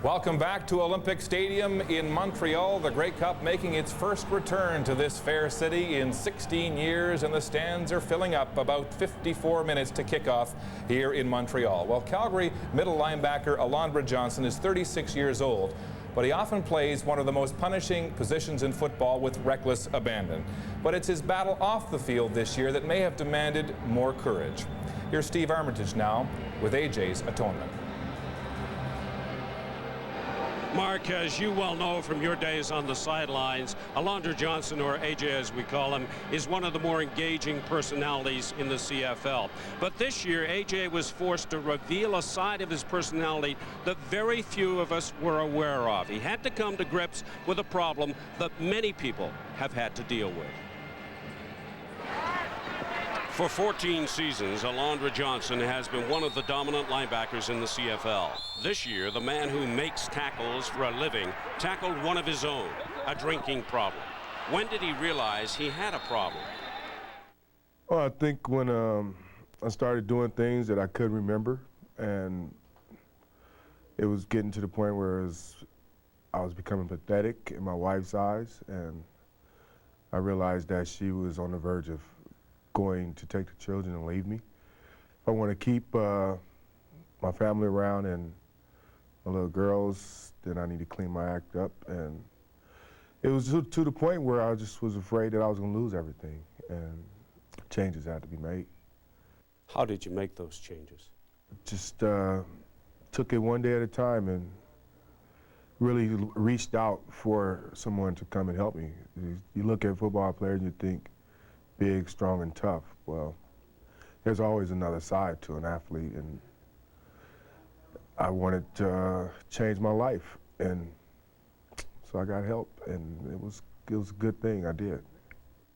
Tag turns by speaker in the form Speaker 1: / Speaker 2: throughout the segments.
Speaker 1: Welcome back to Olympic Stadium in Montreal. The Grey Cup making its first return to this fair city in 16 years, and the stands are filling up. About 54 minutes to kickoff here in Montreal. Well, Calgary middle linebacker Alondra Johnson is 36 years old, but he often plays one of the most punishing positions in football with reckless abandon. But it's his battle off the field this year that may have demanded more courage. Here's Steve Armitage now with AJ's atonement.
Speaker 2: Mark, as you well know from your days on the sidelines, Alondra Johnson, or AJ as we call him, is one of the more engaging personalities in the CFL. But this year, AJ was forced to reveal a side of his personality that very few of us were aware of. He had to come to grips with a problem that many people have had to deal with. For 14 seasons, Alondra Johnson has been one of the dominant linebackers in the CFL. This year, the man who makes tackles for a living tackled one of his own, a drinking problem. When did he realize he had a problem?
Speaker 3: Well, I think when I started doing things that I couldn't remember, and it was getting to the point where I was becoming pathetic in my wife's eyes, and I realized that she was on the verge of going to take the children and leave me. If I want to keep my family around and my little girls, then I need to clean my act up. And it was to the point where I just was afraid that I was going to lose everything, and changes had to be made.
Speaker 2: How did you make those changes?
Speaker 3: Just took it one day at a time and really reached out for someone to come and help me. You look at football players and you think, big, strong, and tough. Well, there's always another side to an athlete, and I wanted to change my life, and so I got help, and it was a good thing I did.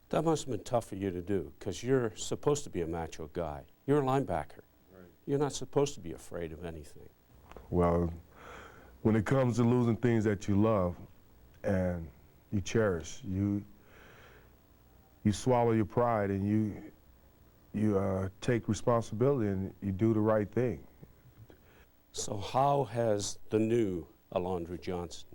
Speaker 2: That must have been tough for you to do, because you're supposed to be a macho guy. You're a linebacker. Right. You're not supposed to be afraid of anything. Well,
Speaker 3: when it comes to losing things that you love and you cherish, you swallow your pride and you take responsibility and you do the right thing.
Speaker 2: So how has the new Alondra Johnson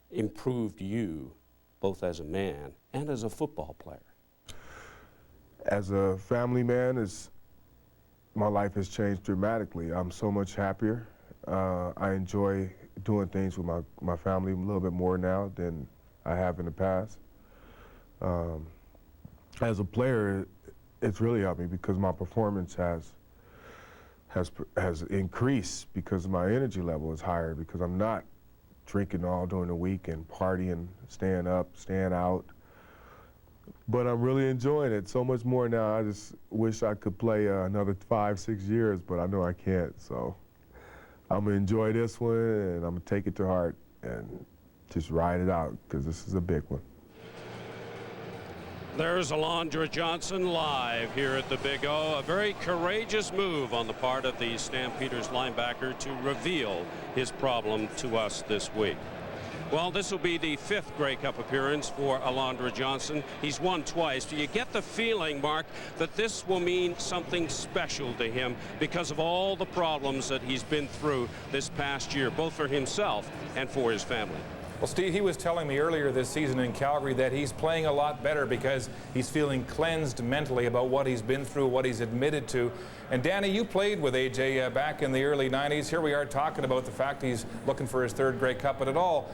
Speaker 2: improved you, both as a man and as a football player?
Speaker 3: As a family man, my life has changed dramatically. I'm so much happier. I enjoy doing things with my family a little bit more now than I have in the past. As a player, it's really helped me because my performance has increased because my energy level is higher, because I'm not drinking all during the week and partying, staying up, staying out. But I'm really enjoying it so much more now. I just wish I could play another 5-6 years, but I know I can't. So I'm gonna enjoy this one, and I'm gonna take it to heart and just ride it out, because this is a big one.
Speaker 2: There's Alondra Johnson live here at the Big O. A very courageous move on the part of the Stampeders linebacker to reveal his problem to us this week. Well, this will be the 5th Grey Cup appearance for Alondra Johnson. He's won twice. Do you get the feeling, Mark, that this will mean something special to him because of all the problems that he's been through this past year, both for himself and for his family?
Speaker 1: Well, Steve, he was telling me earlier this season in Calgary that he's playing a lot better because he's feeling cleansed mentally about what he's been through, what he's admitted to. And Danny, you played with AJ back in the early 90s. Here we are talking about the fact he's looking for his 3rd Grey Cup, but it all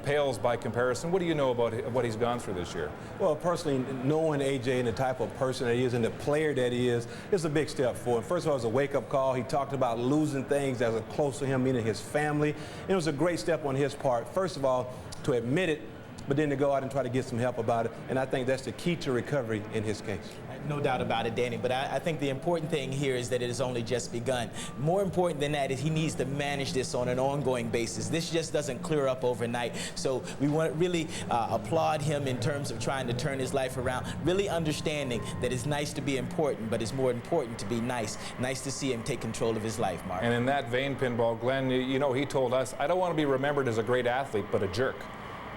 Speaker 1: pales by comparison. What do you know about what he's gone through this year?
Speaker 4: Well, personally, knowing AJ and the type of person that he is and the player that he is a big step forward. First of all, it was a wake-up call. He talked about losing things that are close to him, meaning his family. And it was a great step on his part, first of all, to admit it, but then to go out and try to get some help about it. And I think that's the key to recovery in his case.
Speaker 5: No doubt about it, Danny, but I think the important thing here is that it has only just begun. More important than that is he needs to manage this on an ongoing basis. This just doesn't clear up overnight. So we want to really applaud him in terms of trying to turn his life around, really understanding that it's nice to be important, but it's more important to be nice. Nice to see him take control of his life, Mark.
Speaker 1: And in that vein, Pinball, Glenn, you know, he told us, I don't want to be remembered as a great athlete, but a jerk.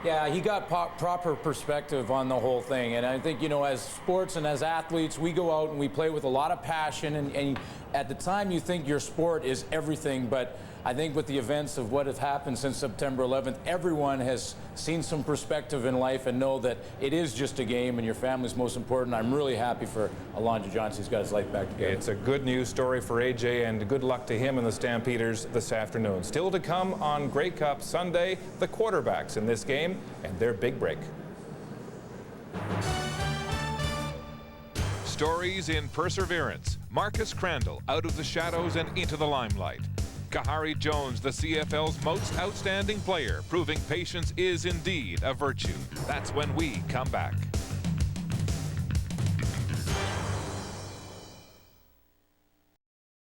Speaker 6: Yeah, he got proper perspective on the whole thing. And I think, you know, as sports and as athletes, we go out and we play with a lot of passion. And at the time, you think your sport is everything. But I think with the events of what has happened since September 11th, everyone has seen some perspective in life and know that it is just a game and your family's most important. I'm really happy for Alondra Johnson. He's got his life back together.
Speaker 1: It's a good news story for AJ, and good luck to him and the Stampeders this afternoon. Still to come on Grey Cup Sunday, the quarterbacks in this game and their big break.
Speaker 7: Stories in perseverance. Marcus Crandall out of the shadows and into the limelight. Kahari Jones, the CFL's most outstanding player, proving patience is indeed a virtue. That's when we come back.